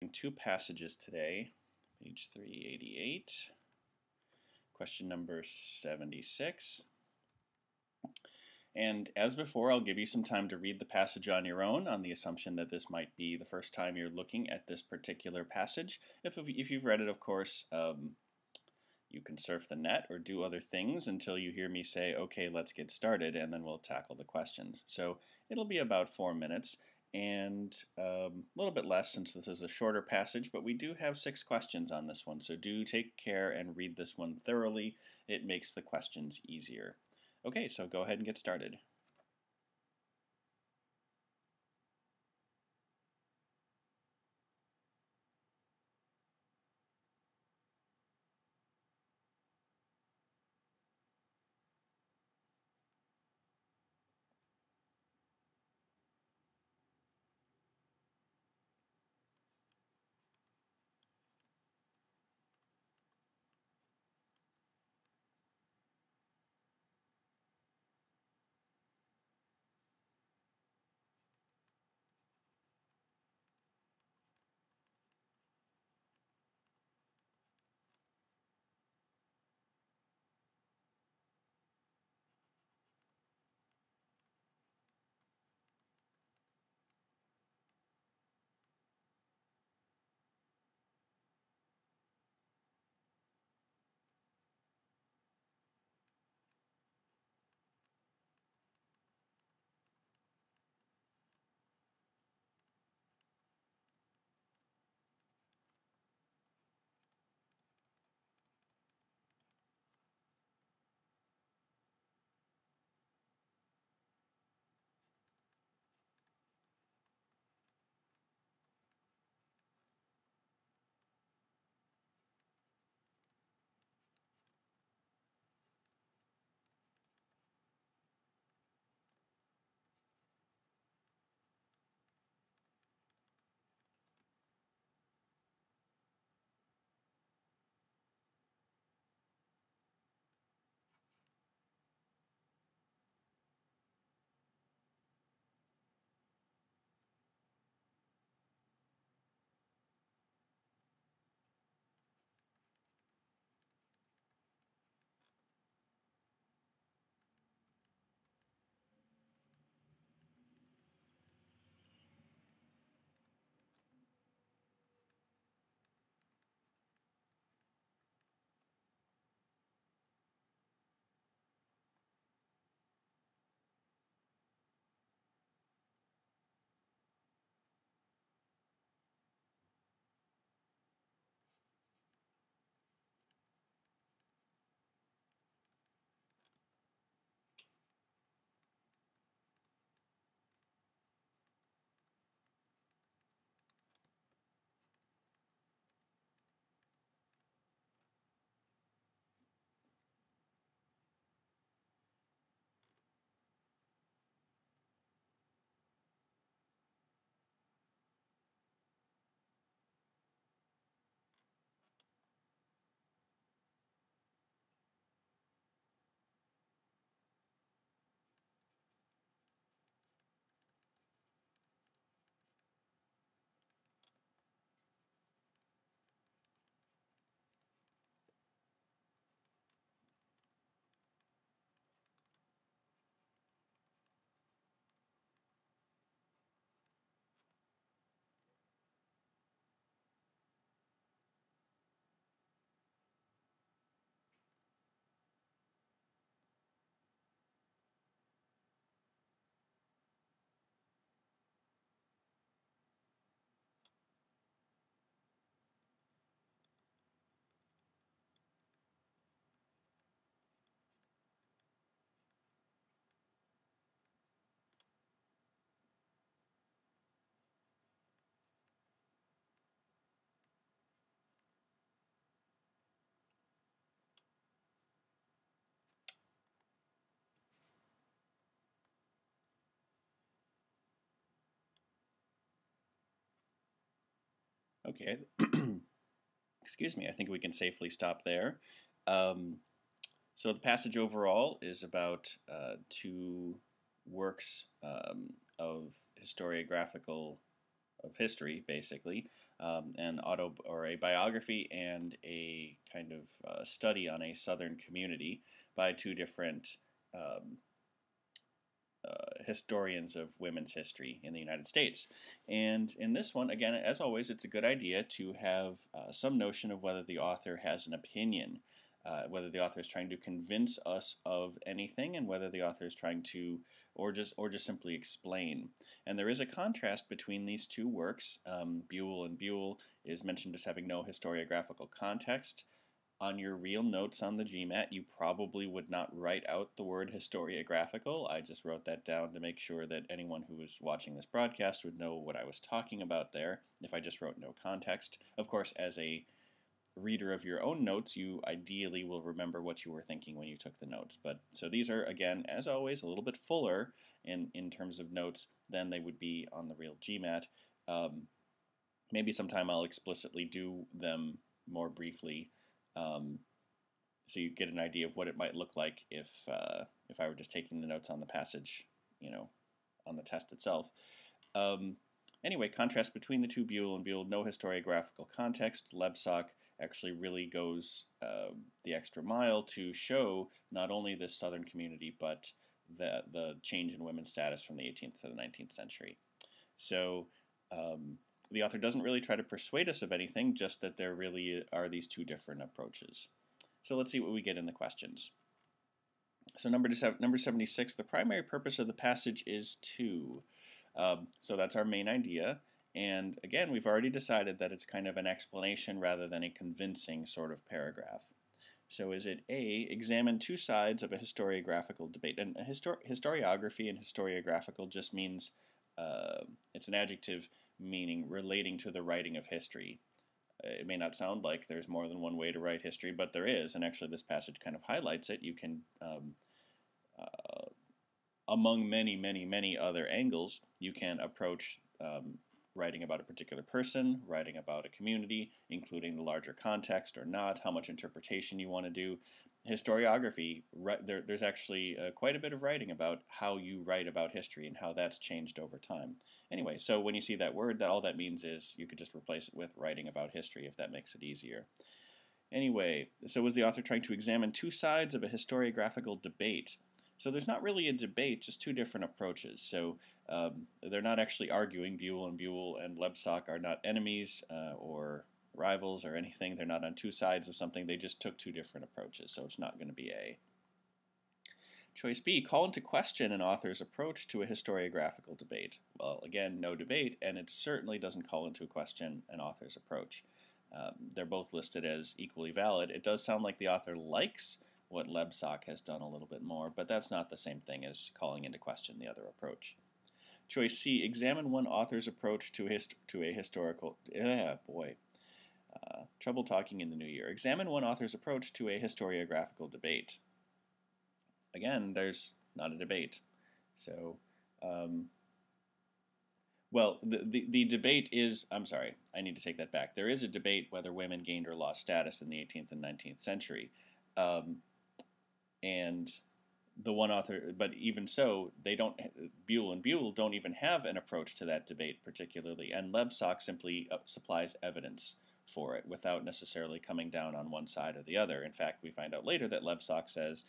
Two passages today, page 388, question number 76. And as before, I'll give you some time to read the passage on your own on the assumption that this might be the first time you're looking at this particular passage. If you've read it, of course, you can surf the net or do other things until you hear me say, okay, let's get started, and then we'll tackle the questions. So it'll be about 4 minutes and a little bit less since this is a shorter passage, but we do have 6 questions on this one, so do take care and read this one thoroughly. It makes the questions easier. Okay, so go ahead and get started. Okay, excuse me, I think we can safely stop there. So the passage overall is about 2 works of historiographical, of history, basically. an auto or a biography and a kind of study on a Southern community by two different historians of women's history in the United States. And in this one, again, as always, it's a good idea to have some notion of whether the author has an opinion, whether the author is trying to convince us of anything, and whether the author is trying to, or just simply explain. And there is a contrast between these two works. Buell and Buell is mentioned as having no historiographical context. On your real notes on the GMAT, you probably would not write out the word historiographical. I just wrote that down to make sure that anyone who was watching this broadcast would know what I was talking about there if I just wrote no context. Of course, as a reader of your own notes, you ideally will remember what you were thinking when you took the notes. But so these are, again, as always, a little bit fuller in terms of notes than they would be on the real GMAT. Maybe sometime I'll explicitly do them more briefly, so you get an idea of what it might look like if I were just taking the notes on the passage, on the test itself. Anyway, contrast between the two, Buell and Buell, no historiographical context. Lebsack actually really goes the extra mile to show not only this Southern community, but the change in women's status from the 18th to the 19th century. So the author doesn't really try to persuade us of anything, just that there really are these two different approaches. So let's see what we get in the questions. So number 76, the primary purpose of the passage is to. So that's our main idea. And again, we've already decided that it's kind of an explanation rather than a convincing sort of paragraph. So is it A, examine two sides of a historiographical debate? And historiography and historiographical just means, it's an adjective meaning relating to the writing of history. It may not sound like there's more than one way to write history, but there is, and actually this passage kind of highlights it. You can, among many other angles, you can approach writing about a particular person, writing about a community, including the larger context or not, how much interpretation you want to do. Historiography, there's actually quite a bit of writing about how you write about history and how that's changed over time. Anyway, so when you see that word, all that means is you could just replace it with writing about history if that makes it easier. Anyway, so was the author trying to examine two sides of a historiographical debate? So there's not really a debate, just two different approaches. So they're not actually arguing. Buell and Lebsack are not enemies or rivals or anything. They're not on two sides of something. They just took two different approaches, so it's not going to be A. Choice B, call into question an author's approach to a historiographical debate. Well, again, no debate, and it certainly doesn't call into question an author's approach. They're both listed as equally valid. It does sound like the author likes what Lebsack has done a little bit more, but that's not the same thing as calling into question the other approach. Choice C, examine one author's approach to a historical... trouble talking in the new year. Examine one author's approach to a historiographical debate. Again, there's not a debate. So, well, the debate is... I'm sorry, I need to take that back. There is a debate whether women gained or lost status in the 18th and 19th century. And the one author, but even so, Buell and Buell don't even have an approach to that debate particularly, and Lebsack simply supplies evidence for it without necessarily coming down on one side or the other. In fact, we find out later that Lebsack says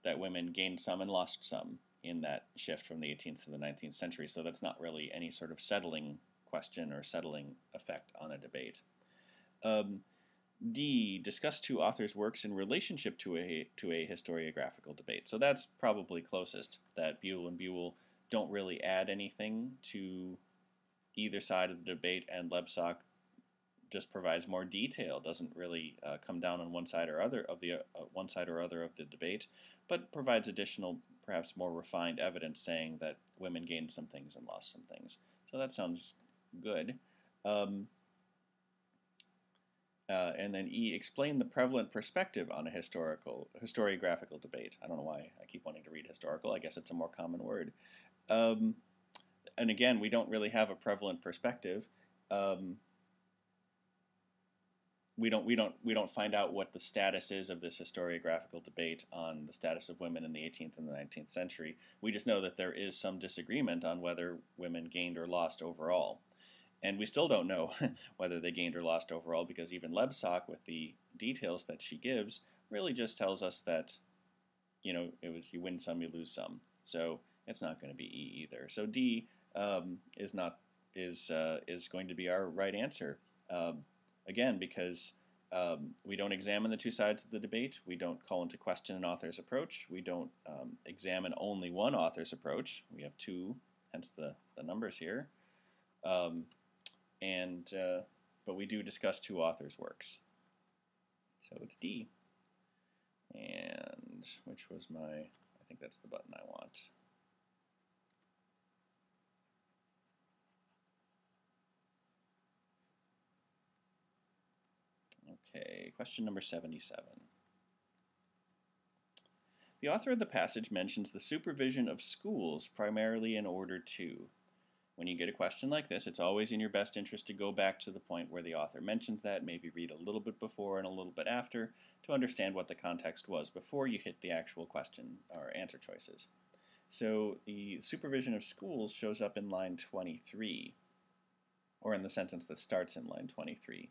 that women gained some and lost some in that shift from the 18th to the 19th century, so that's not really any sort of settling question or settling effect on a debate. D, discuss two authors' works in relationship to a historiographical debate. So that's probably closest, that Buell and Buell don't really add anything to either side of the debate, and Lebsack just provides more detail, doesn't really come down on one side or other of the debate, but provides additional, perhaps more refined evidence saying that women gained some things and lost some things. So that sounds good. And then E, explain the prevalent perspective on a historiographical debate. I don't know why I keep wanting to read historical. I guess it's a more common word. And again, we don't really have a prevalent perspective. We don't find out what the status is of this historiographical debate on the status of women in the 18th and the 19th century. We just know that there is some disagreement on whether women gained or lost overall. And we still don't know whether they gained or lost overall, because even Lebsock, with the details that she gives, really just tells us that, it was you win some, you lose some. So it's not going to be E either. So D is not is going to be our right answer. Again, because we don't examine the two sides of the debate. We don't call into question an author's approach. We don't examine only one author's approach. We have two, hence the numbers here. But we do discuss two authors' works. So it's D. And which was I think that's the button I want. Okay, question number 77. The author of the passage mentions the supervision of schools primarily in order to. When you get a question like this, it's always in your best interest to go back to the point where the author mentions that, maybe read a little bit before and a little bit after to understand what the context was before you hit the actual question or answer choices. So the supervision of schools shows up in line 23, or in the sentence that starts in line 23.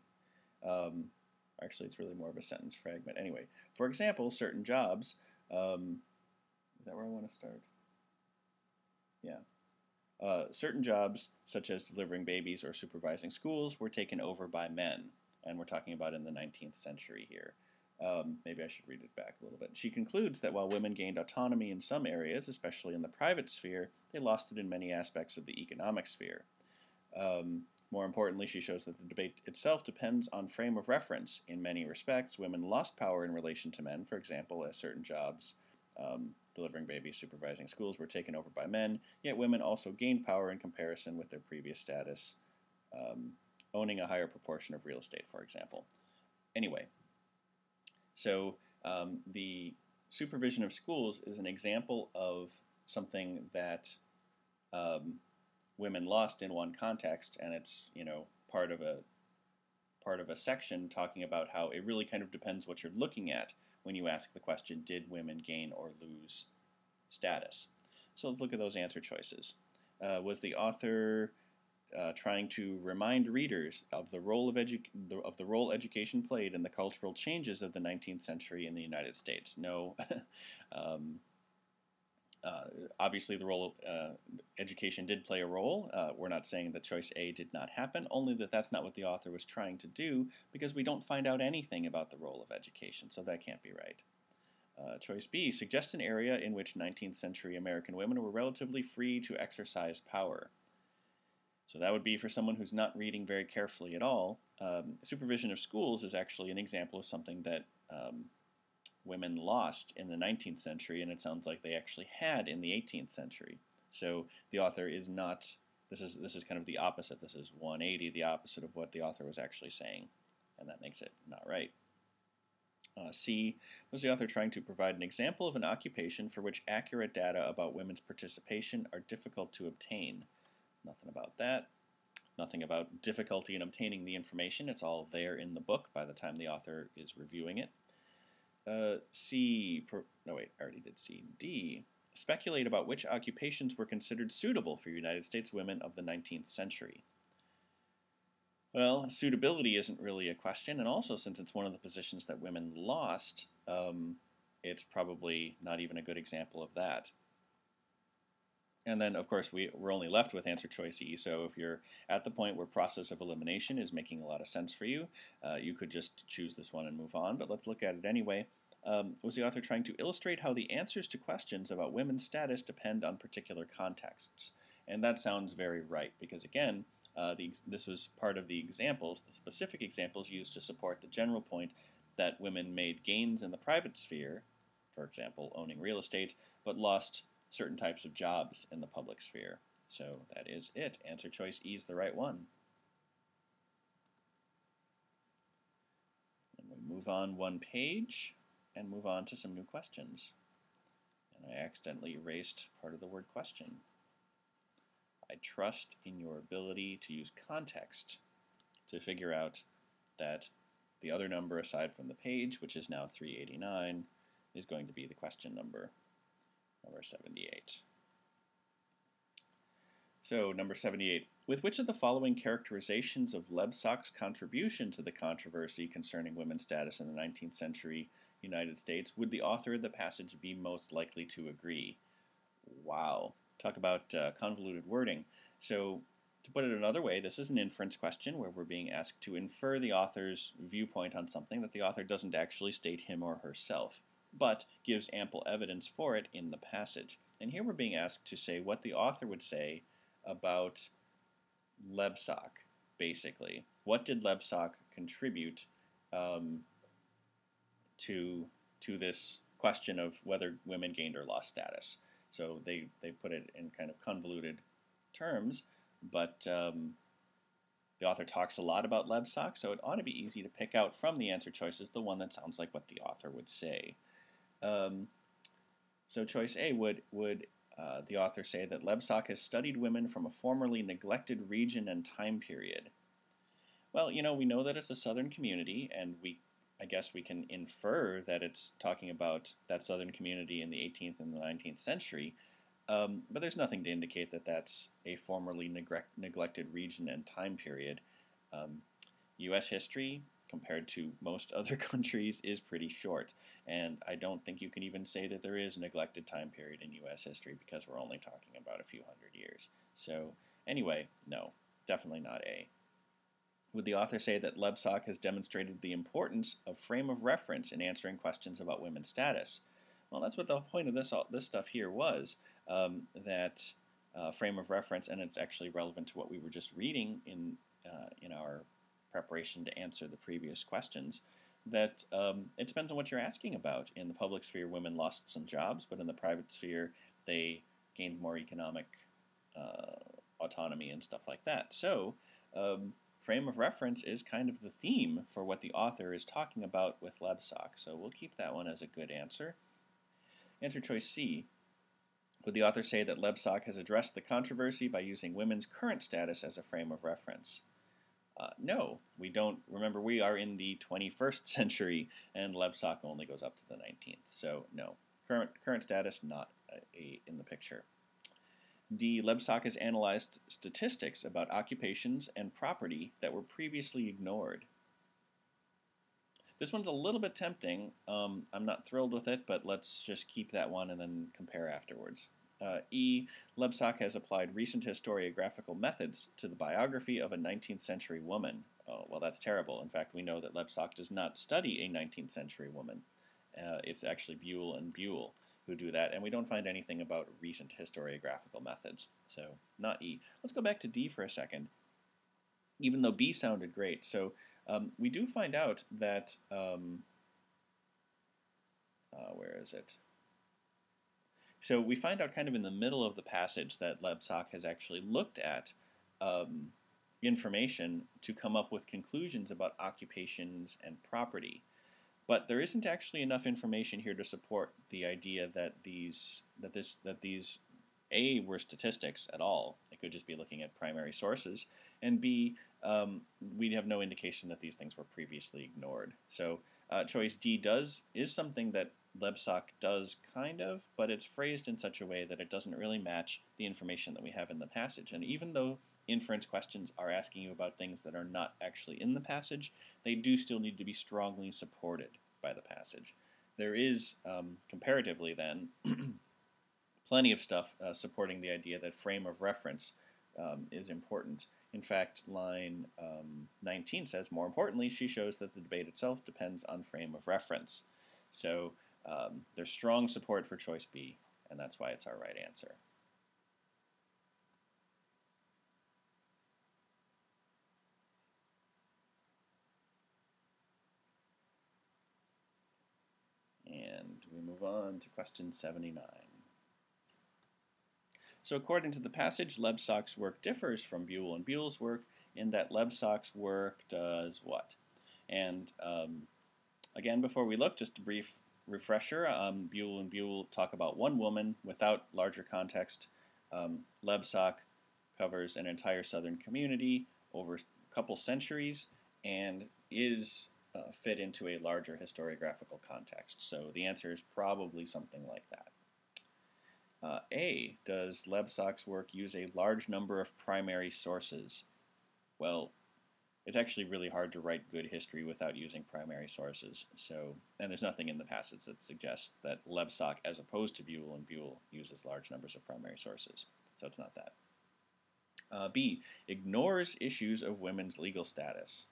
Actually, it's really more of a sentence fragment. Anyway, for example, certain jobs, is that where I want to start? Yeah. Certain jobs, such as delivering babies or supervising schools, were taken over by men. And we're talking about in the 19th century here. Maybe I should read it back a little bit. She concludes that while women gained autonomy in some areas, especially in the private sphere, they lost it in many aspects of the economic sphere. More importantly, she shows that the debate itself depends on frame of reference. In many respects, women lost power in relation to men, for example, as certain jobs, delivering babies, supervising schools, were taken over by men, yet women also gained power in comparison with their previous status, owning a higher proportion of real estate, for example. Anyway, so the supervision of schools is an example of something that women lost in one context, and it's part of a section talking about how it really kind of depends what you're looking at when you ask the question, did women gain or lose status? So let's look at those answer choices. Was the author trying to remind readers of the role of education played in the cultural changes of the 19th century in the United States? No. Obviously, the role of education did play a role. We're not saying that choice A did not happen, only that that's not what the author was trying to do, because we don't find out anything about the role of education, so that can't be right. Choice B, suggest an area in which 19th century American women were relatively free to exercise power. So that would be for someone who's not reading very carefully at all. Supervision of schools is actually an example of something that women lost in the 19th century, and it sounds like they actually had in the 18th century. So the author is not, this is kind of the opposite. This is 180, the opposite of what the author was actually saying, and that makes it not right. C, was the author trying to provide an example of an occupation for which accurate data about women's participation are difficult to obtain? Nothing about that. Nothing about difficulty in obtaining the information. It's all there in the book by the time the author is reviewing it. I already did C. D, speculate about which occupations were considered suitable for United States women of the 19th century. Well, suitability isn't really a question, and also since it's one of the positions that women lost, it's probably not even a good example of that. And then, of course, we're only left with answer choice E, so if you're at the point where process of elimination is making a lot of sense for you, you could just choose this one and move on, but let's look at it anyway. Was the author trying to illustrate how the answers to questions about women's status depend on particular contexts? And that sounds very right, because again, this was part of the examples, the specific examples used to support the general point that women made gains in the private sphere, for example, owning real estate, but lost certain types of jobs in the public sphere. So that is it. Answer choice E is the right one. And we move on one page and move on to some new questions. And I accidentally erased part of the word question. I trust in your ability to use context to figure out that the other number aside from the page, which is now 389, is going to be the question number 78. So number 78, With which of the following characterizations of Lebsack's contribution to the controversy concerning women's status in the 19th century United States would the author of the passage be most likely to agree? Wow. Talk about convoluted wording. So, to put it another way, this is an inference question where we're being asked to infer the author's viewpoint on something that the author doesn't actually state him or herself, but gives ample evidence for it in the passage. And here we're being asked to say what the author would say about Lebsack, basically. What did Lebsack contribute to this question of whether women gained or lost status? So they put it in kind of convoluted terms, but the author talks a lot about Lebsack, so it ought to be easy to pick out from the answer choices the one that sounds like what the author would say. So choice A, would the author say that Lebsack has studied women from a formerly neglected region and time period? Well, you know, we know that it's a southern community, and I guess we can infer that it's talking about that southern community in the 18th and the 19th century, but there's nothing to indicate that that's a formerly neglected region and time period. U.S. history, compared to most other countries, is pretty short, and I don't think you can even say that there is a neglected time period in U.S. history because we're only talking about a few hundred years. So anyway, no, definitely not A. Would the author say that Lebsack has demonstrated the importance of frame of reference in answering questions about women's status? Well, that's what the point of this stuff here was, that frame of reference, and it's actually relevant to what we were just reading in our preparation to answer the previous questions, that it depends on what you're asking about. In the public sphere, women lost some jobs, but in the private sphere, they gained more economic autonomy and stuff like that. So, frame of reference is kind of the theme for what the author is talking about with Lebsack, so we'll keep that one as a good answer. Answer choice C. Would the author say that Lebsack has addressed the controversy by using women's current status as a frame of reference? No, we don't. Remember, we are in the 21st century, and Lebsack only goes up to the 19th. So, no. Current status, not in the picture. D. Lebsack has analyzed statistics about occupations and property that were previously ignored. This one's a little bit tempting. I'm not thrilled with it, but let's just keep that one and then compare afterwards. E. Lebsack has applied recent historiographical methods to the biography of a 19th century woman. Oh, well, that's terrible. In fact, we know that Lebsack does not study a 19th century woman. It's actually Buell and Buell who do that, and we don't find anything about recent historiographical methods. So, not E. Let's go back to D for a second, even though B sounded great. So, we do find out that, where is it? So we find out kind of in the middle of the passage that Lebsack has actually looked at information to come up with conclusions about occupations and property. But there isn't actually enough information here to support the idea that these A, were statistics at all. It could just be looking at primary sources, and B, we have no indication that these things were previously ignored. So choice D is something that Lebsack does kind of, but it's phrased in such a way that it doesn't really match the information that we have in the passage. And even though inference questions are asking you about things that are not actually in the passage, they do still need to be strongly supported by the passage. There is, comparatively then, plenty of stuff supporting the idea that frame of reference is important. In fact, line 19 says, more importantly, she shows that the debate itself depends on frame of reference. So there's strong support for choice B, and that's why it's our right answer. And we move on to question 79. So according to the passage, Lebsack's work differs from Buell and Buell's work in that Lebsack's work does what? And again, before we look, just a brief refresher. Buell and Buell talk about one woman without larger context. Lebsack covers an entire southern community over a couple centuries and is fit into a larger historiographical context. So the answer is probably something like that. A, does Lebsack's work use a large number of primary sources? Well, it's actually really hard to write good history without using primary sources. So, and there's nothing in the passage that suggests that Lebsack, as opposed to Buell and Buell, uses large numbers of primary sources. So it's not that. B, ignores issues of women's legal status.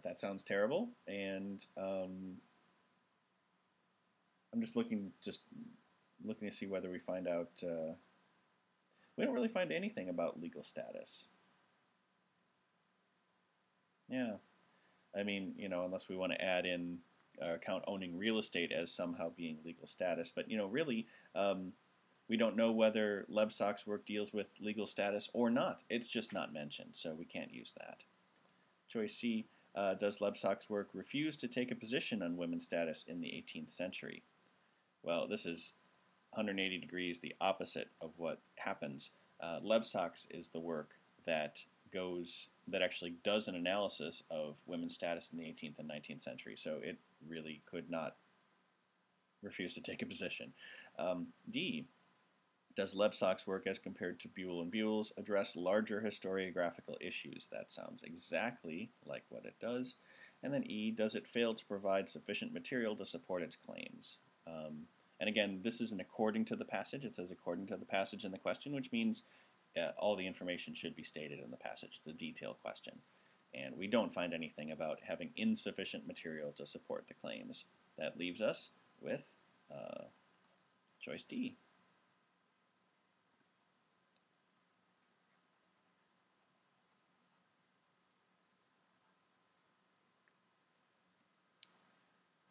That sounds terrible, and I'm just looking to see whether we find out. We don't really find anything about legal status. Yeah, I mean, unless we want to add in count owning real estate as somehow being legal status, but really, we don't know whether Lebsack's work deals with legal status or not. It's just not mentioned, so we can't use that. Choice C, does Lebsack's work refuse to take a position on women's status in the 18th century? Well, this is 180 degrees the opposite of what happens. Lebsack's is the work that actually does an analysis of women's status in the 18th and 19th century, so it really could not refuse to take a position. D, does Lebsack's work as compared to Buell and Buell's address larger historiographical issues? That sounds exactly like what it does. And then E, does it fail to provide sufficient material to support its claims? And again, this isn't according to the passage. It says according to the passage in the question, which means all the information should be stated in the passage. It's a detailed question. And we don't find anything about having insufficient material to support the claims. That leaves us with choice D.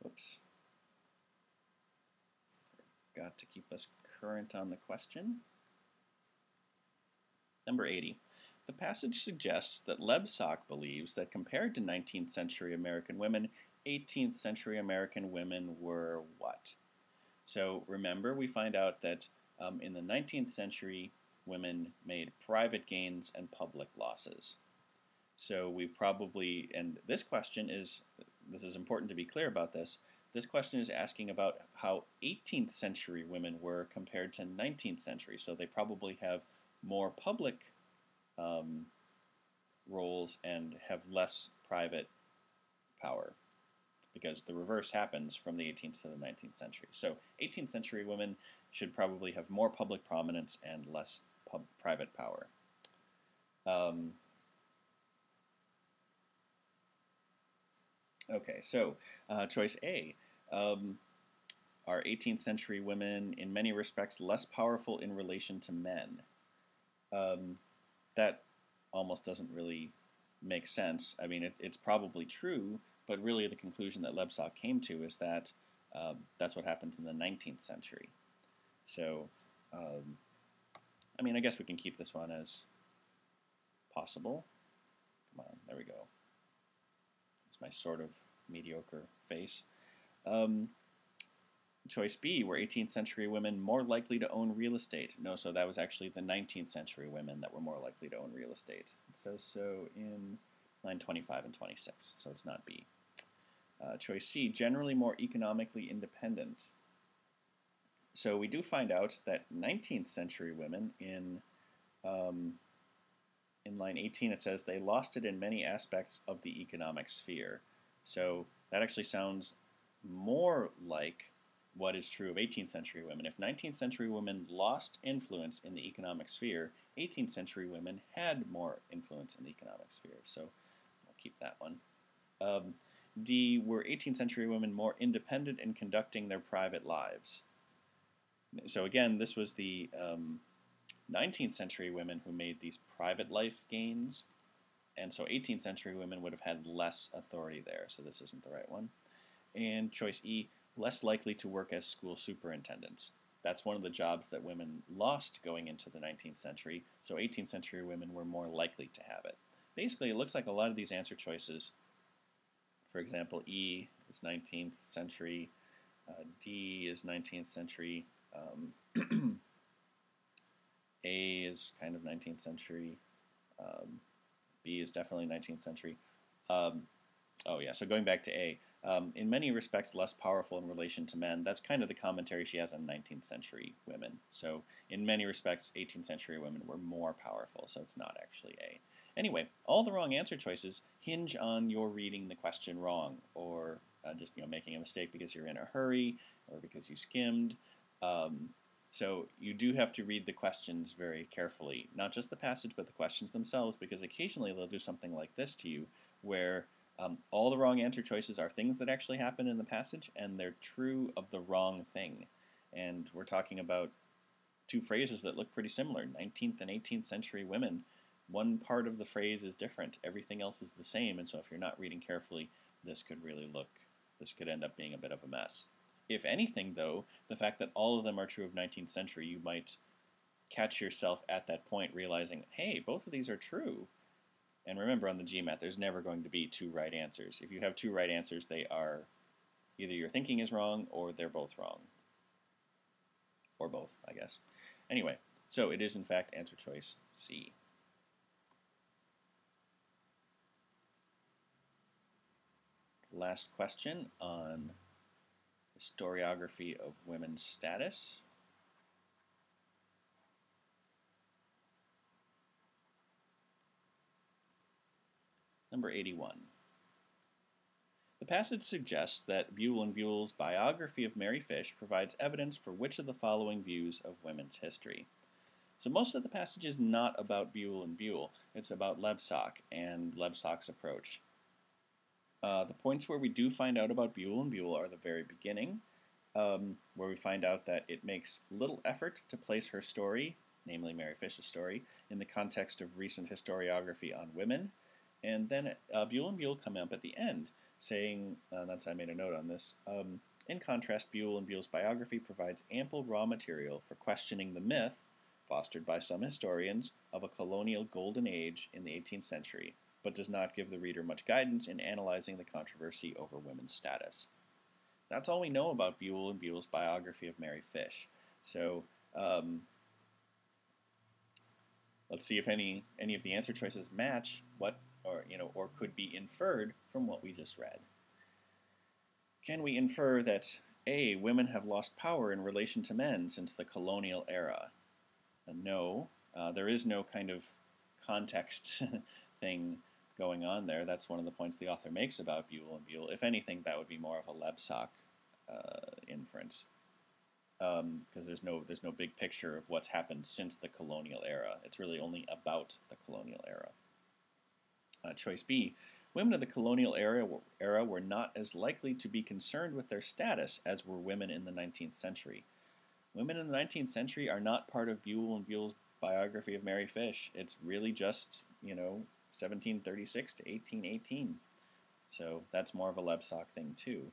Oops. Got to keep us current on the question. Number 80. The passage suggests that Lebsack believes that compared to 19th century American women, 18th century American women were what? So remember, we find out that in the 19th century, women made private gains and public losses. So we probably, and this is important to be clear about this, this question is asking about how 18th century women were compared to 19th century. So they probably have more public roles and have less private power, because the reverse happens from the 18th to the 19th century. So 18th century women should probably have more public prominence and less private power. Okay, so choice A. Are 18th century women in many respects less powerful in relation to men? That almost doesn't really make sense. I mean, it's probably true, but really the conclusion that Lebsack came to is that that's what happens in the 19th century. So, I mean, I guess we can keep this one as possible. Come on, there we go. It's my sort of mediocre face. Choice B, were 18th century women more likely to own real estate? No, so that was actually the 19th century women that were more likely to own real estate. So in line 25 and 26, so it's not B. Choice C, generally more economically independent. So we do find out that 19th century women in line 18 it says they lost it in many aspects of the economic sphere. So that actually sounds more like what is true of 18th century women. If 19th century women lost influence in the economic sphere, 18th century women had more influence in the economic sphere. So we'll keep that one. D, were 18th century women more independent in conducting their private lives? So again, this was the 19th century women who made these private life gains, and so 18th century women would have had less authority there, so this isn't the right one. And choice E, less likely to work as school superintendents. That's one of the jobs that women lost going into the 19th century, so 18th century women were more likely to have it. Basically, it looks like a lot of these answer choices, for example, E is 19th century, D is 19th century, A is kind of 19th century, B is definitely 19th century. Oh yeah, so going back to A, in many respects less powerful in relation to men. That's kind of the commentary she has on 19th century women. So in many respects, 18th century women were more powerful, so it's not actually A. Anyway, all the wrong answer choices hinge on your reading the question wrong, or just making a mistake because you're in a hurry, or because you skimmed. So you do have to read the questions very carefully, not just the passage, but the questions themselves, because occasionally they'll do something like this to you, where all the wrong answer choices are things that actually happen in the passage, and they're true of the wrong thing. And we're talking about two phrases that look pretty similar, 19th and 18th century women. One part of the phrase is different, everything else is the same, and so if you're not reading carefully, this could end up being a bit of a mess. If anything, though, the fact that all of them are true of 19th century, you might catch yourself at that point realizing, hey, both of these are true. And remember, on the GMAT, there's never going to be two right answers. If you have two right answers, they are either your thinking is wrong or they're both wrong. Or both, I guess. Anyway, so it is in fact answer choice C. Last question on historiography of women's status. Number 81. The passage suggests that Buell and Buell's biography of Mary Fish provides evidence for which of the following views of women's history. So most of the passage is not about Buell and Buell. It's about Lebsack and Lebsack's approach. The points where we do find out about Buell and Buell are the very beginning, where we find out that it makes little effort to place her story, namely Mary Fish's story, in the context of recent historiography on women. And then Buell and Buell come up at the end, saying, I made a note on this, in contrast, Buell and Buell's biography provides ample raw material for questioning the myth, fostered by some historians, of a colonial golden age in the 18th century, but does not give the reader much guidance in analyzing the controversy over women's status. That's all we know about Buell and Buell's biography of Mary Fish. So let's see if any of the answer choices match what, or could be inferred from what we just read. Can we infer that A, women have lost power in relation to men since the colonial era? No, there is no kind of context thing going on there. That's one of the points the author makes about Buell and Buell. If anything, that would be more of a Lebsack inference, because there's no big picture of what's happened since the colonial era. It's really only about the colonial era. Choice B, women of the colonial era were not as likely to be concerned with their status as were women in the 19th century. Women in the 19th century are not part of Buell and Buell's biography of Mary Fish. It's really just, 1736 to 1818. So that's more of a Lebsack thing too.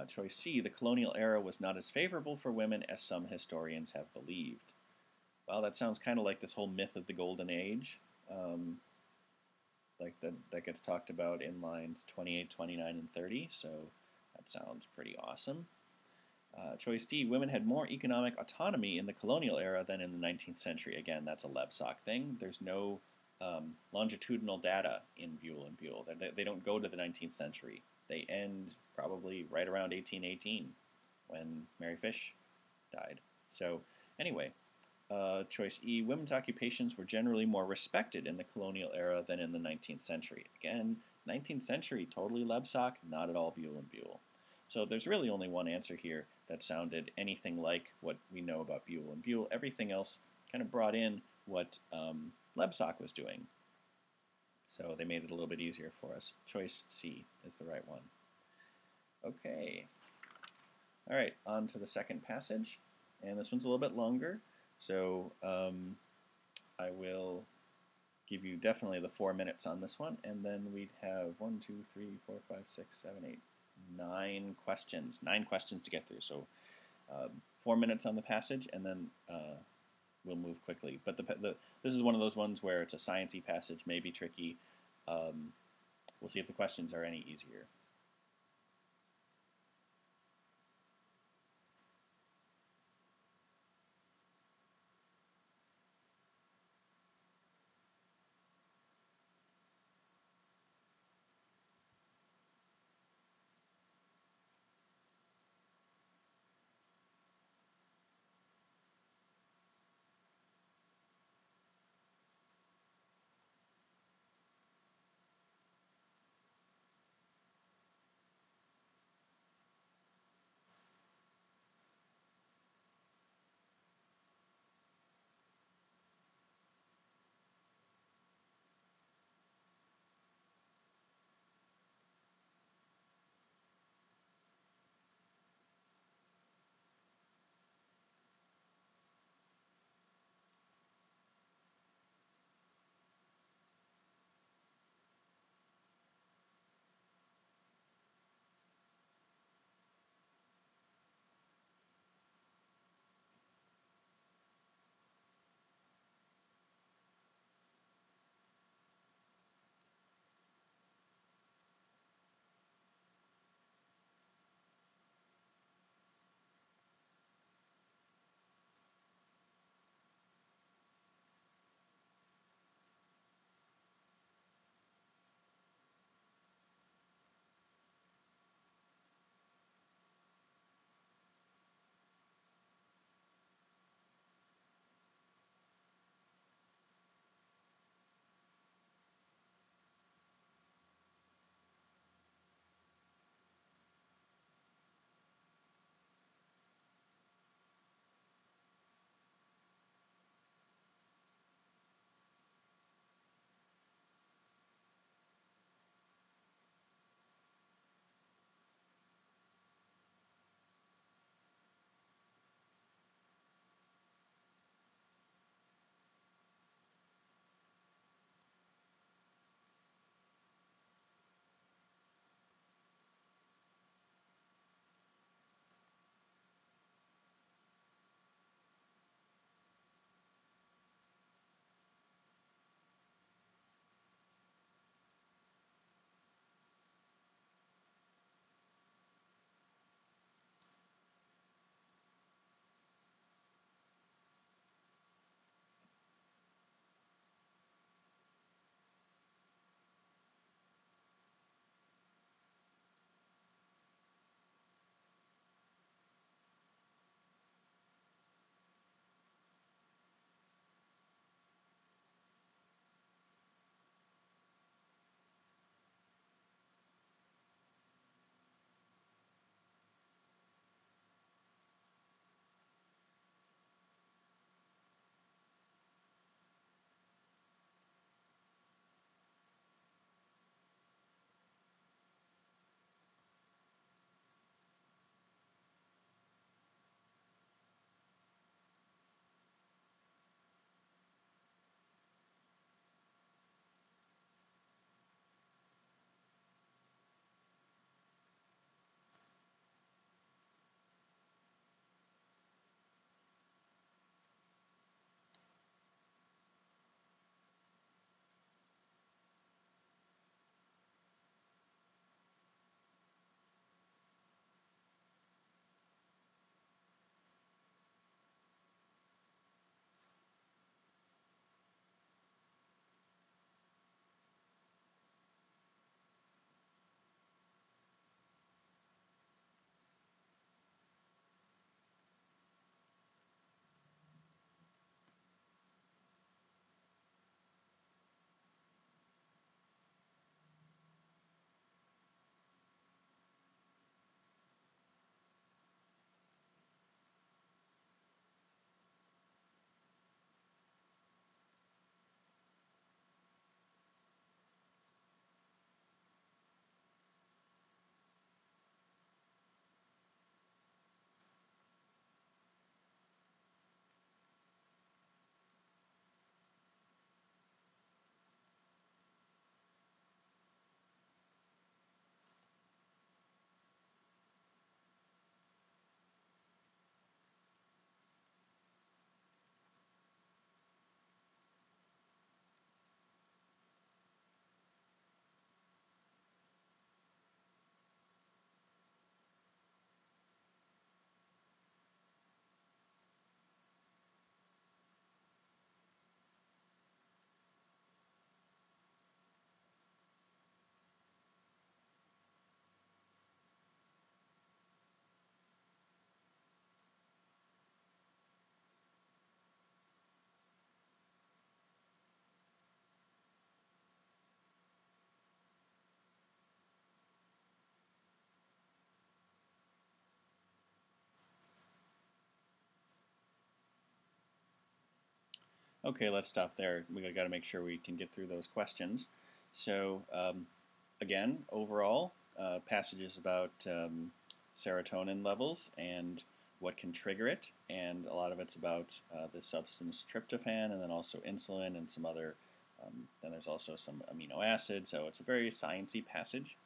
Choice C, the colonial era was not as favorable for women as some historians have believed. Well, that sounds kind of like this whole myth of the Golden Age, that gets talked about in lines 28, 29, and 30, so that sounds pretty awesome. Choice D, women had more economic autonomy in the colonial era than in the 19th century. Again, that's a Lebsack thing. There's no longitudinal data in Buell and Buell. They don't go to the 19th century. They end probably right around 1818 when Mary Fish died. So anyway, choice E, women's occupations were generally more respected in the colonial era than in the 19th century. Again, 19th century, totally Lebsack, not at all Buell and Buell. So there's really only one answer here that sounded anything like what we know about Buell and Buell. Everything else kind of brought in what Lebsack was doing. So they made it a little bit easier for us. Choice C is the right one. Okay. All right, on to the second passage. And this one's a little bit longer. So I will give you definitely the 4 minutes on this one. And then we'd have 1, 2, 3, 4, 5, 6, 7, 8, 9 questions. 9 questions to get through. So 4 minutes on the passage, and then we'll move quickly. But this is one of those ones where it's a sciencey passage, may be tricky. We'll see if the questions are any easier. Okay, let's stop there. We got to make sure we can get through those questions. So again, overall, passages about serotonin levels and what can trigger it, and a lot of it's about the substance tryptophan, and then also insulin and some other. Then there's also some amino acids. So it's a very sciencey passage.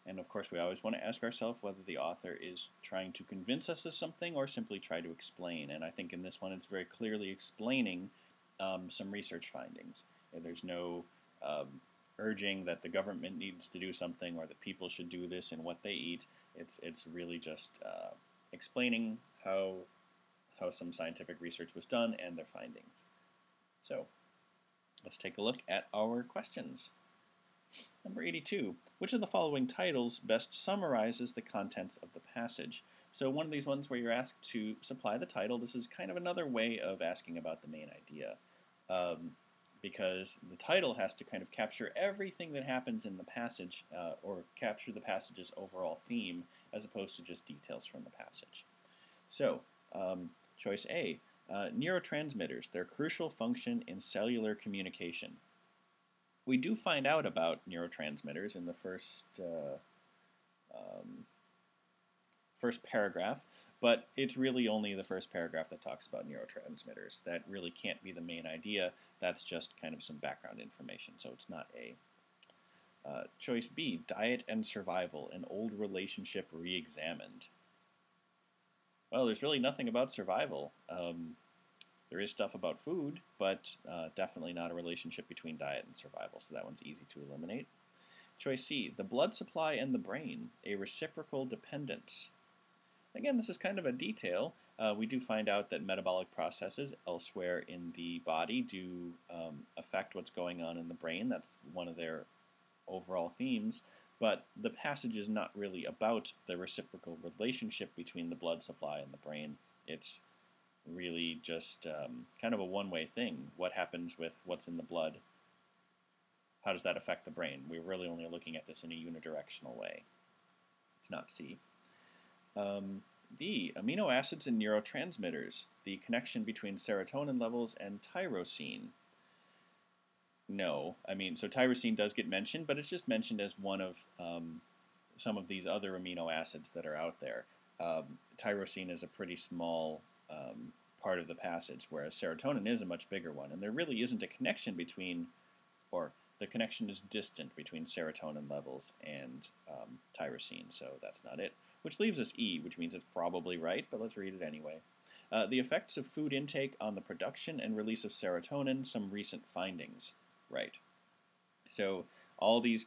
And of course, we always want to ask ourselves whether the author is trying to convince us of something or simply try to explain. And I think in this one, it's very clearly explaining some research findings. And there's no urging that the government needs to do something or that people should do this in what they eat. It's really just explaining how some scientific research was done and their findings. So let's take a look at our questions. Number 82, which of the following titles best summarizes the contents of the passage? So one of these ones where you're asked to supply the title, this is kind of another way of asking about the main idea. Because the title has to kind of capture everything that happens in the passage or capture the passage's overall theme as opposed to just details from the passage. So, choice A, neurotransmitters, their crucial function in cellular communication. We do find out about neurotransmitters in the first paragraph, but it's really only the first paragraph that talks about neurotransmitters. That really can't be the main idea. That's just kind of some background information, so it's not A. Choice B, diet and survival, an old relationship re-examined. Well, there's really nothing about survival. There is stuff about food, but definitely not a relationship between diet and survival, so that one's easy to eliminate. Choice C, the blood supply and the brain, a reciprocal dependence. Again, this is kind of a detail. We do find out that metabolic processes elsewhere in the body do affect what's going on in the brain. That's one of their overall themes, but the passage is not really about the reciprocal relationship between the blood supply and the brain. It's really just kind of a one-way thing. What happens with what's in the blood? How does that affect the brain? We're really only looking at this in a unidirectional way. It's not C. D, amino acids and neurotransmitters, the connection between serotonin levels and tyrosine. No, so tyrosine does get mentioned, but it's just mentioned as one of some of these other amino acids that are out there. Tyrosine is a pretty small part of the passage, whereas serotonin is a much bigger one, and there really isn't a connection between, or the connection is distant between serotonin levels and tyrosine, so that's not it. Which leaves us E, which means it's probably right, but let's read it anyway. The effects of food intake on the production and release of serotonin, some recent findings. Right. So all these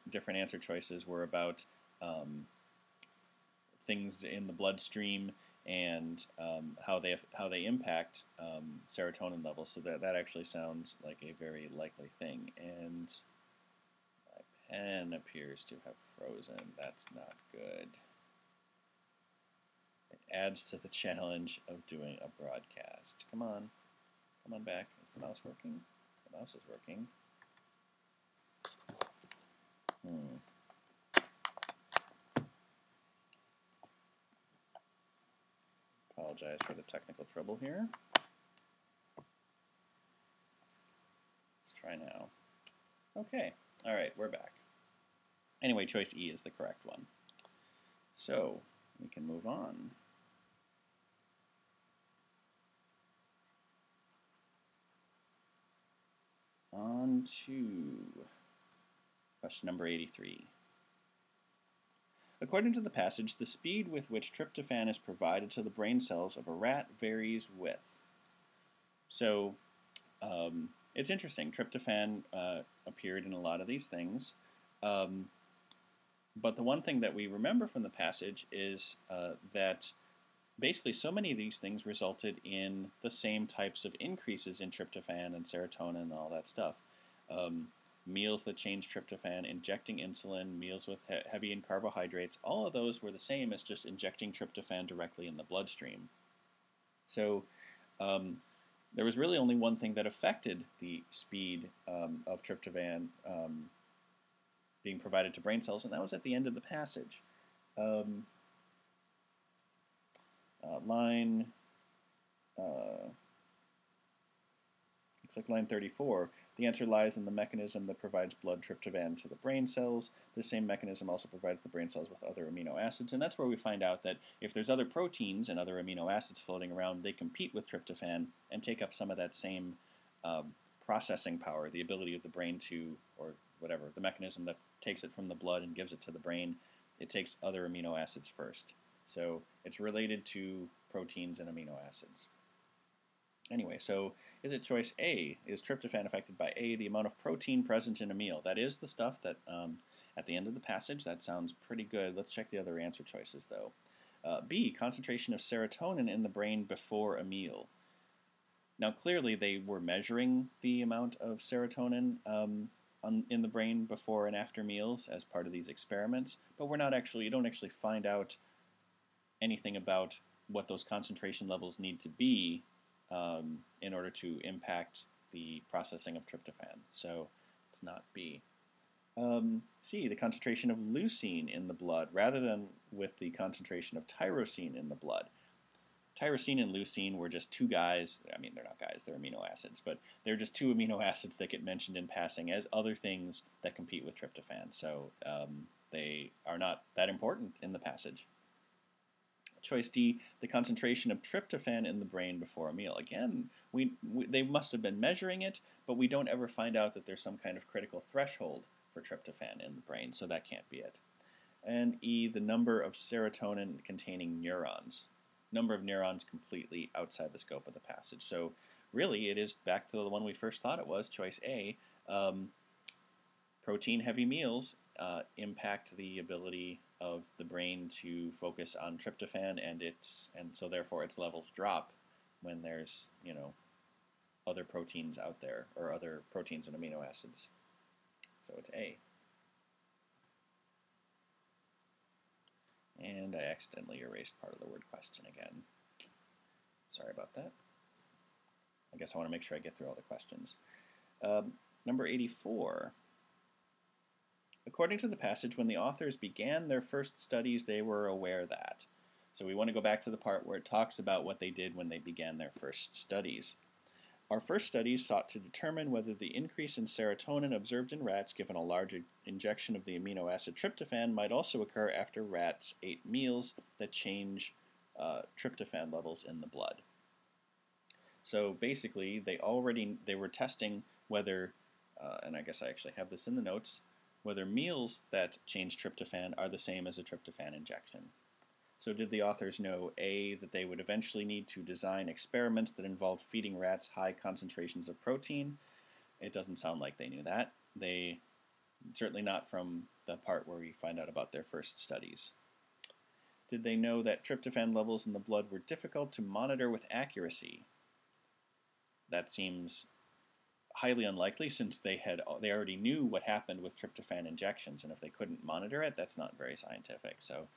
different answer choices were about things in the bloodstream and how they impact serotonin levels. So that actually sounds like a very likely thing. And my pen appears to have frozen. That's not good. It adds to the challenge of doing a broadcast. Come on back. Is the mouse working? The mouse is working. Apologize for the technical trouble here. Let's try now. Okay, all right, we're back. Anyway, choice E is the correct one. So we can move on. On to question number 83. According to the passage, the speed with which tryptophan is provided to the brain cells of a rat varies with. So it's interesting. Tryptophan appeared in a lot of these things. But the one thing that we remember from the passage is that basically so many of these things resulted in the same types of increases in tryptophan and serotonin and all that stuff. Meals that change tryptophan, injecting insulin, meals with heavy in carbohydrates, all of those were the same as just injecting tryptophan directly in the bloodstream. So there was really only one thing that affected the speed of tryptophan being provided to brain cells, and that was at the end of the passage. Line It's like line 34. The answer lies in the mechanism that provides blood tryptophan to the brain cells. This same mechanism also provides the brain cells with other amino acids, and that's where we find out that if there's other proteins and other amino acids floating around, they compete with tryptophan and take up some of that same processing power, the ability of the brain to, or whatever, the mechanism that takes it from the blood and gives it to the brain. It takes other amino acids first. So it's related to proteins and amino acids. Anyway, so is it choice A? Is tryptophan affected by A, the amount of protein present in a meal? That is the stuff that at the end of the passage. That sounds pretty good. Let's check the other answer choices though. B, concentration of serotonin in the brain before a meal. Now clearly they were measuring the amount of serotonin in the brain before and after meals as part of these experiments, but we're not actually, you don't actually find out anything about what those concentration levels need to be in order to impact the processing of tryptophan. So it's not B. C, the concentration of leucine in the blood rather than with the concentration of tyrosine in the blood. Tyrosine and leucine were just two guys. I mean, they're not guys, they're amino acids, but they're just two amino acids that get mentioned in passing as other things that compete with tryptophan. So they are not that important in the passage. Choice D, the concentration of tryptophan in the brain before a meal. Again, they must have been measuring it, but we don't ever find out that there's some kind of critical threshold for tryptophan in the brain, so that can't be it. And E, the number of serotonin containing neurons. Number of neurons completely outside the scope of the passage. So really it is back to the one we first thought it was, choice A. Protein-heavy meals impact the ability of the brain to focus on tryptophan, and so therefore its levels drop when there's, you know, other proteins out there, or other proteins and amino acids. So it's A. And I accidentally erased part of the word question again. Sorry about that. I guess I want to make sure I get through all the questions. Number 84. According to the passage, when the authors began their first studies, they were aware that. So we want to go back to the part where it talks about what they did when they began their first studies. Our first studies sought to determine whether the increase in serotonin observed in rats given a large injection of the amino acid tryptophan might also occur after rats ate meals that change tryptophan levels in the blood. So basically, they were testing whether, and I guess I actually have this in the notes, whether meals that change tryptophan are the same as a tryptophan injection. So did the authors know, A, that they would eventually need to design experiments that involved feeding rats high concentrations of protein? It doesn't sound like they knew that. They, certainly not from the part where we find out about their first studies. Did they know that tryptophan levels in the blood were difficult to monitor with accuracy? That seems highly unlikely, since they already knew what happened with tryptophan injections, and if they couldn't monitor it, that's not very scientific. So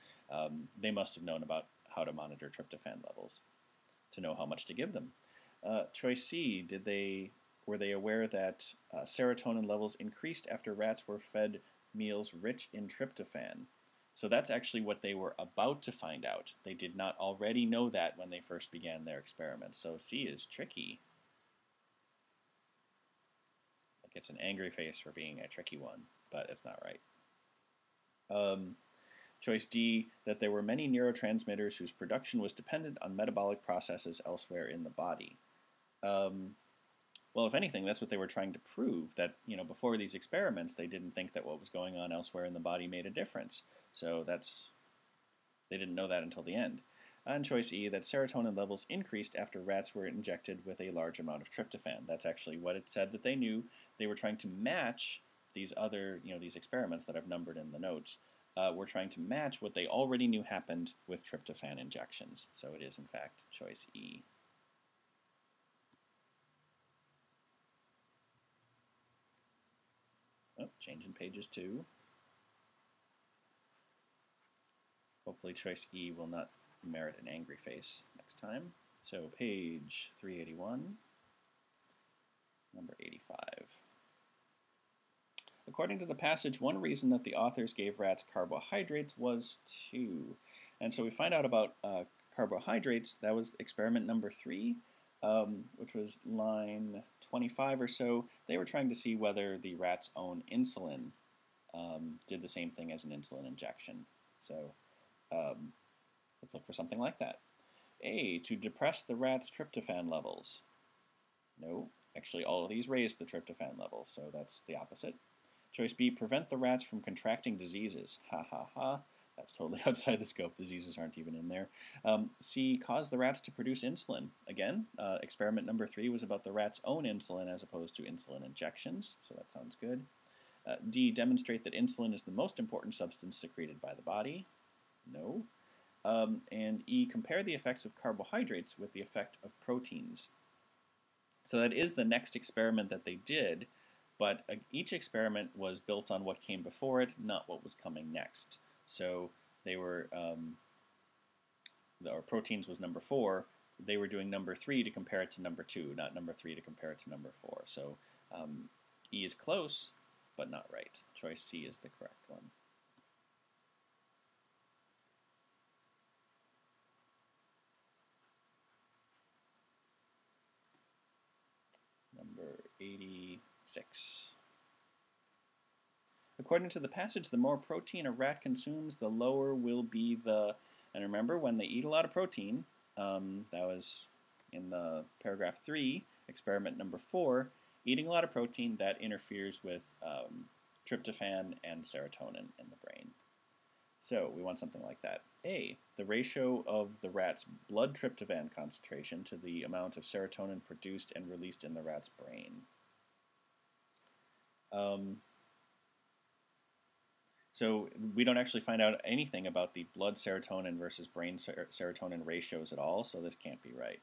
they must have known about how to monitor tryptophan levels to know how much to give them. Choice C, were they aware that serotonin levels increased after rats were fed meals rich in tryptophan? So that's actually what they were about to find out. They did not already know that when they first began their experiments. So C is tricky. Gets an angry face for being a tricky one, but it's not right. Choice D, that there were many neurotransmitters whose production was dependent on metabolic processes elsewhere in the body. Well, if anything, that's what they were trying to prove, that, you know, before these experiments, they didn't think that what was going on elsewhere in the body made a difference. So they didn't know that until the end. And choice E, that serotonin levels increased after rats were injected with a large amount of tryptophan. That's actually what it said that they knew. They were trying to match these other, these experiments that I've numbered in the notes. Were trying to match what they already knew happened with tryptophan injections. So it is, in fact, choice E. Oh, changing pages too. Hopefully choice E will not merit an angry face next time. So page 381, number 85. According to the passage, one reason that the authors gave rats carbohydrates was to. And so we find out about carbohydrates. That was experiment number 3. which was line 25 or so, they were trying to see whether the rat's own insulin did the same thing as an insulin injection. So let's look for something like that. A, to depress the rat's tryptophan levels. No, actually all of these raise the tryptophan levels, so that's the opposite. Choice B, prevent the rats from contracting diseases. Ha ha ha. That's totally outside the scope. Diseases aren't even in there. C, cause the rats to produce insulin. Again, experiment number 3 was about the rat's own insulin as opposed to insulin injections, so that sounds good. D, demonstrate that insulin is the most important substance secreted by the body. No. And E, compare the effects of carbohydrates with the effect of proteins. So that is the next experiment that they did, but each experiment was built on what came before it, not what was coming next. So they were, or proteins was number 4, they were doing number 3 to compare it to number 2, not number 3 to compare it to number 4. So E is close, but not right. Choice C is the correct one. Number 86. According to the passage, the more protein a rat consumes, the lower will be the... And remember, when they eat a lot of protein, that was in the paragraph 3, experiment number 4, eating a lot of protein, that interferes with tryptophan and serotonin in the brain. So we want something like that. A, the ratio of the rat's blood tryptophan concentration to the amount of serotonin produced and released in the rat's brain. So we don't actually find out anything about the blood serotonin versus brain serotonin ratios at all, so this can't be right.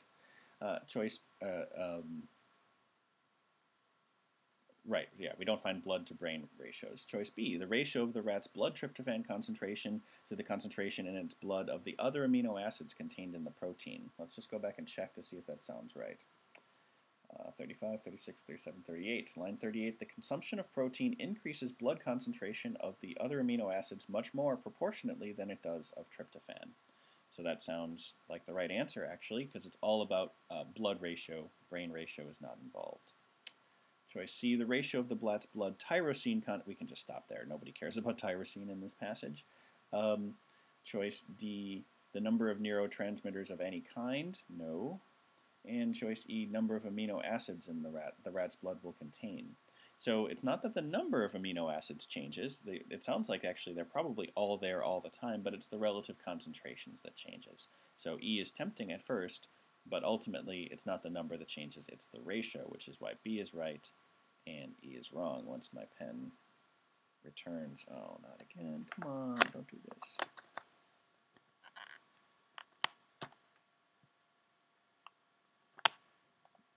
Right, yeah, we don't find blood to brain ratios. Choice B, the ratio of the rat's blood tryptophan concentration to the concentration in its blood of the other amino acids contained in the protein. Let's just go back and check to see if that sounds right. 35, 36, 37, 38. Line 38, the consumption of protein increases blood concentration of the other amino acids much more proportionately than it does of tryptophan. So that sounds like the right answer, actually, because it's all about blood ratio. Brain ratio is not involved. Choice C, the ratio of the rat's blood tyrosine we can just stop there. Nobody cares about tyrosine in this passage. Choice D, the number of neurotransmitters of any kind. No. And choice E, number of amino acids in the rat's blood will contain. So it's not that the number of amino acids changes. It sounds like actually they're probably all there all the time, but it's the relative concentrations that changes. So E is tempting at first, but ultimately it's not the number that changes, it's the ratio, which is why B is right and E is wrong once my pen returns. Oh, not again. Come on, don't do this.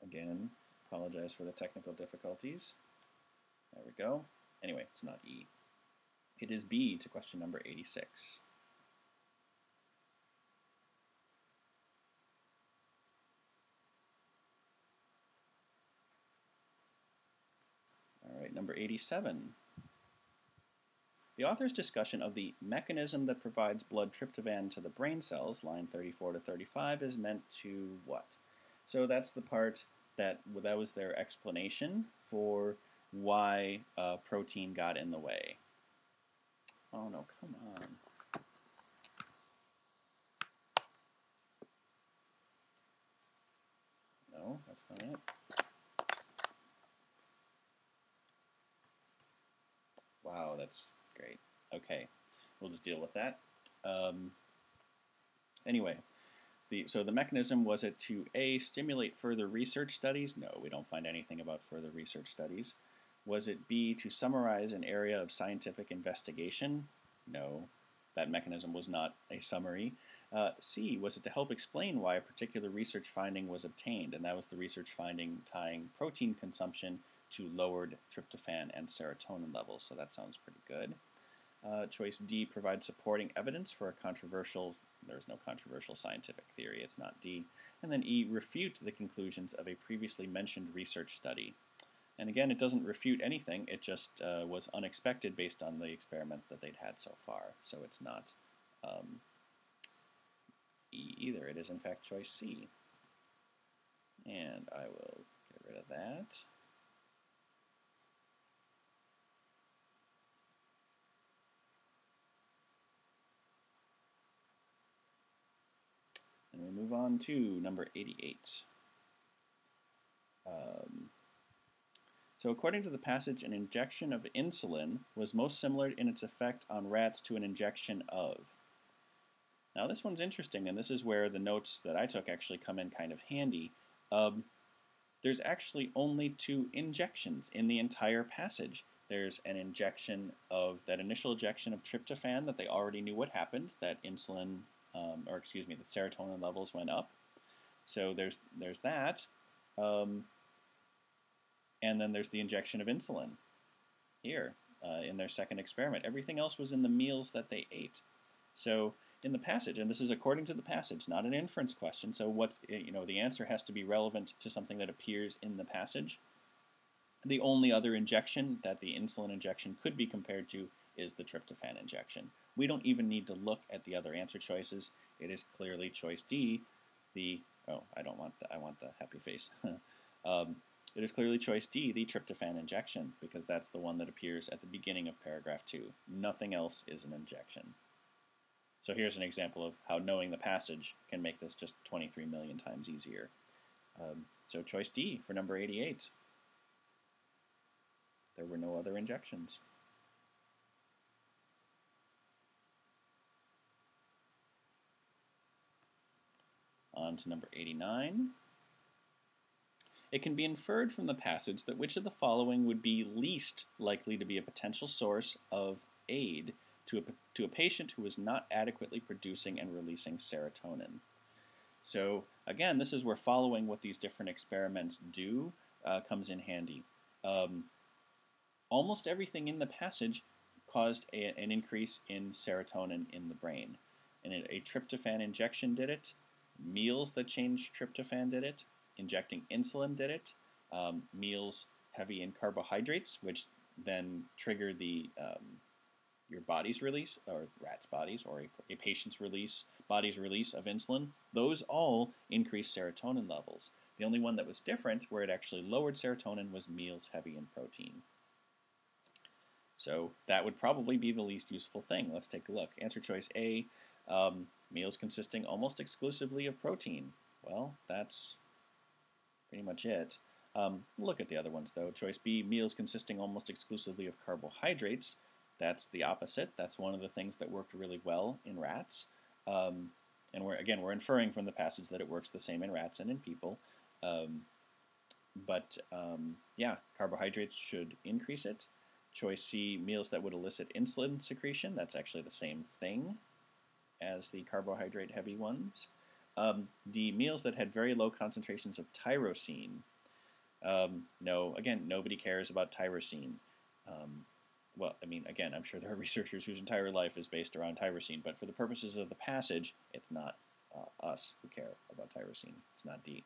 Again, apologize for the technical difficulties. There we go. Anyway, it's not E. It is B to question number 86. All right, number 87. The author's discussion of the mechanism that provides blood tryptophan to the brain cells, line 34 to 35, is meant to what? So that's the part that was their explanation for why protein got in the way. Oh no, come on. No, that's not it. Wow, that's great. Okay, we'll just deal with that. Anyway, so the mechanism, was it to A, stimulate further research studies? No, we don't find anything about further research studies. Was it B, to summarize an area of scientific investigation? No, that mechanism was not a summary. C, was it to help explain why a particular research finding was obtained? And that was the research finding tying protein consumption to lowered tryptophan and serotonin levels, so that sounds pretty good. Choice D, provide supporting evidence for a controversial, there's no controversial scientific theory, it's not D. And then E, refute the conclusions of a previously mentioned research study. And again, it doesn't refute anything, it just was unexpected based on the experiments that they'd had so far. So it's not E either, it is in fact choice C. And I will get rid of that. And we move on to number 88. So according to the passage, an injection of insulin was most similar in its effect on rats to an injection of. Now this one's interesting, and this is where the notes that I took actually come in kind of handy. There's actually only 2 injections in the entire passage. There's an injection of that initial injection of tryptophan that they already knew what happened, that insulin, that serotonin levels went up. So there's that. And then there's the injection of insulin here in their second experiment. Everything else was in the meals that they ate. So in the passage, and this is according to the passage, not an inference question, so the answer has to be relevant to something that appears in the passage. The only other injection that the insulin injection could be compared to is the tryptophan injection. We don't even need to look at the other answer choices. It is clearly choice D, I want the happy face. It is clearly choice D, the tryptophan injection, because that's the one that appears at the beginning of paragraph 2. Nothing else is an injection. So here's an example of how knowing the passage can make this just 23 million times easier. So choice D for number 88. There were no other injections. On to number 89. It can be inferred from the passage that which of the following would be least likely to be a potential source of aid to a patient who is not adequately producing and releasing serotonin. So again, this is where following what these different experiments do comes in handy. Almost everything in the passage caused an increase in serotonin in the brain. And a tryptophan injection did it. Meals that changed tryptophan did it. Injecting insulin did it. Meals heavy in carbohydrates, which then trigger your body's release, or rat's bodies, or a patient's body's release of insulin. Those all increase serotonin levels. The only one that was different, where it actually lowered serotonin, was meals heavy in protein. So that would probably be the least useful thing. Let's take a look. Answer choice A, meals consisting almost exclusively of protein. Well, that's pretty much it. Look at the other ones though. Choice B, meals consisting almost exclusively of carbohydrates. That's the opposite. That's one of the things that worked really well in rats. And we're inferring from the passage that it works the same in rats and in people. Yeah, carbohydrates should increase it. Choice C, meals that would elicit insulin secretion. That's actually the same thing as the carbohydrate-heavy ones. D, meals that had very low concentrations of tyrosine. No, again, nobody cares about tyrosine. Well, I mean, again, I'm sure there are researchers whose entire life is based around tyrosine, but for the purposes of the passage, it's not us who care about tyrosine. It's not D.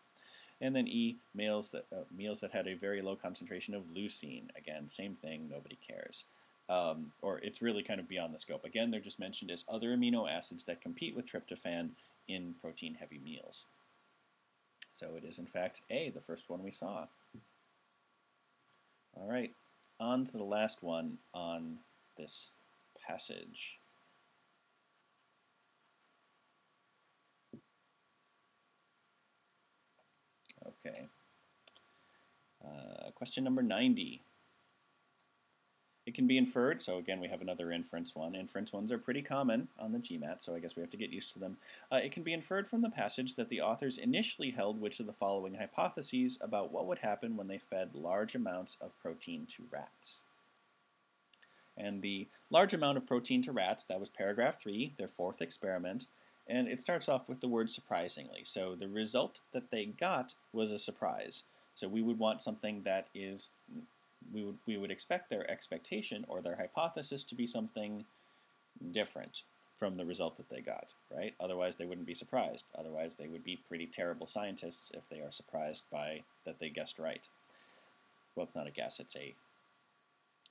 And then E, meals that had a very low concentration of leucine. Again, same thing, nobody cares. Or it's really kind of beyond the scope. Again, they're just mentioned as other amino acids that compete with tryptophan in protein-heavy meals. So it is, in fact, A, the first one we saw. All right, on to the last one on this passage. Okay. Question number 90. It can be inferred, so again we have another inference one. Inference ones are pretty common on the GMAT, so I guess we have to get used to them. It can be inferred from the passage that the authors initially held which of the following hypotheses about what would happen when they fed large amounts of protein to rats. And the large amount of protein to rats, that was paragraph 3, their fourth experiment, and it starts off with the word surprisingly. So the result that they got was a surprise. So we would want something that is, we would expect their expectation or their hypothesis to be something different from the result that they got, right? Otherwise they wouldn't be surprised. Otherwise they would be pretty terrible scientists if they are surprised by that they guessed right. Well, it's not a guess, it's a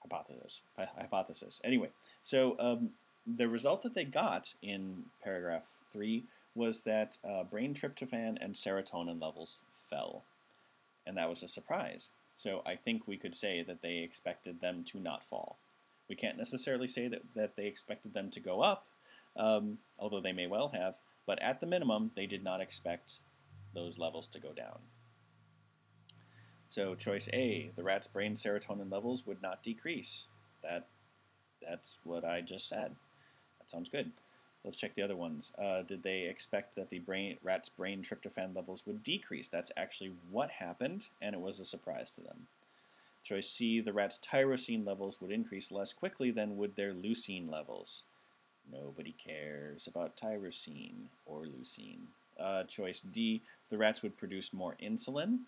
hypothesis. Anyway, so the result that they got in paragraph 3 was that brain tryptophan and serotonin levels fell. and that was a surprise. So I think we could say that they expected them to not fall. We can't necessarily say that they expected them to go up, although they may well have, but at the minimum, they did not expect those levels to go down. So choice A, the rat's brain serotonin levels would not decrease. That's what I just said. That sounds good. Let's check the other ones. Did they expect that the rat's brain tryptophan levels would decrease? That's actually what happened, and it was a surprise to them. Choice C, the rat's tyrosine levels would increase less quickly than would their leucine levels. Nobody cares about tyrosine or leucine. Choice D, the rats would produce more insulin.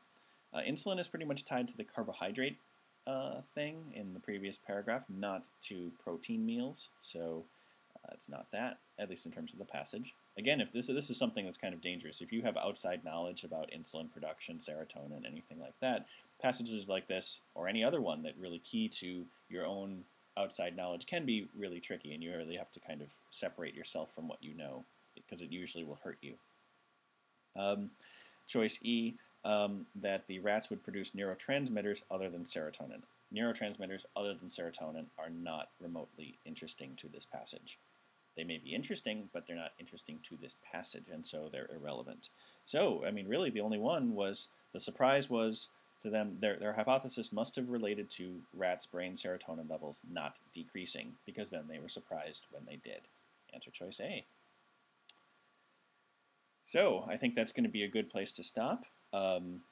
Insulin is pretty much tied to the carbohydrate thing in the previous paragraph, not to protein meals, so it's not that, at least in terms of the passage. Again, if this is something that's kind of dangerous. If you have outside knowledge about insulin production, serotonin, anything like that, passages like this, or any other one that really key to your own outside knowledge, can be really tricky, and you really have to kind of separate yourself from what you know, because it usually will hurt you. Choice E, that the rats would produce neurotransmitters other than serotonin. Neurotransmitters other than serotonin are not remotely interesting to this passage. They may be interesting, but they're not interesting to this passage, and so they're irrelevant. So, I mean, really the only one was, the surprise was to them, their hypothesis must have related to rats' brain serotonin levels not decreasing, because then they were surprised when they did. Answer choice A. So, I think that's going to be a good place to stop. End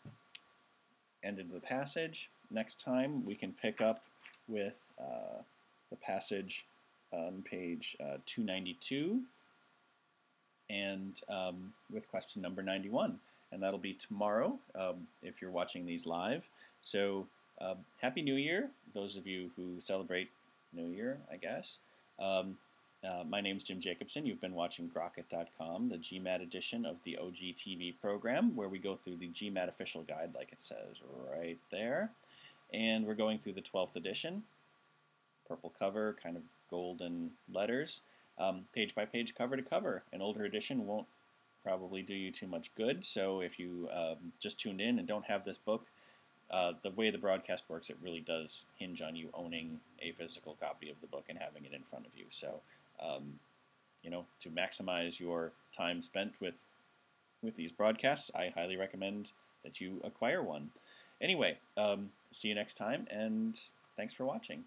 of the passage. Next time we can pick up with the passage on page 292 and with question number 91. And that'll be tomorrow if you're watching these live. So Happy New Year, those of you who celebrate New Year, I guess. My name's Jim Jacobson. You've been watching Grockit.com, the GMAT edition of the OG TV program, where we go through the GMAT official guide, like it says right there. And we're going through the 12th edition. Purple cover, kind of golden letters, page by page, cover to cover. An older edition won't probably do you too much good, so if you just tuned in and don't have this book, the way the broadcast works, it really does hinge on you owning a physical copy of the book and having it in front of you. So, you know, to maximize your time spent with these broadcasts, I highly recommend that you acquire one. Anyway, see you next time, and thanks for watching.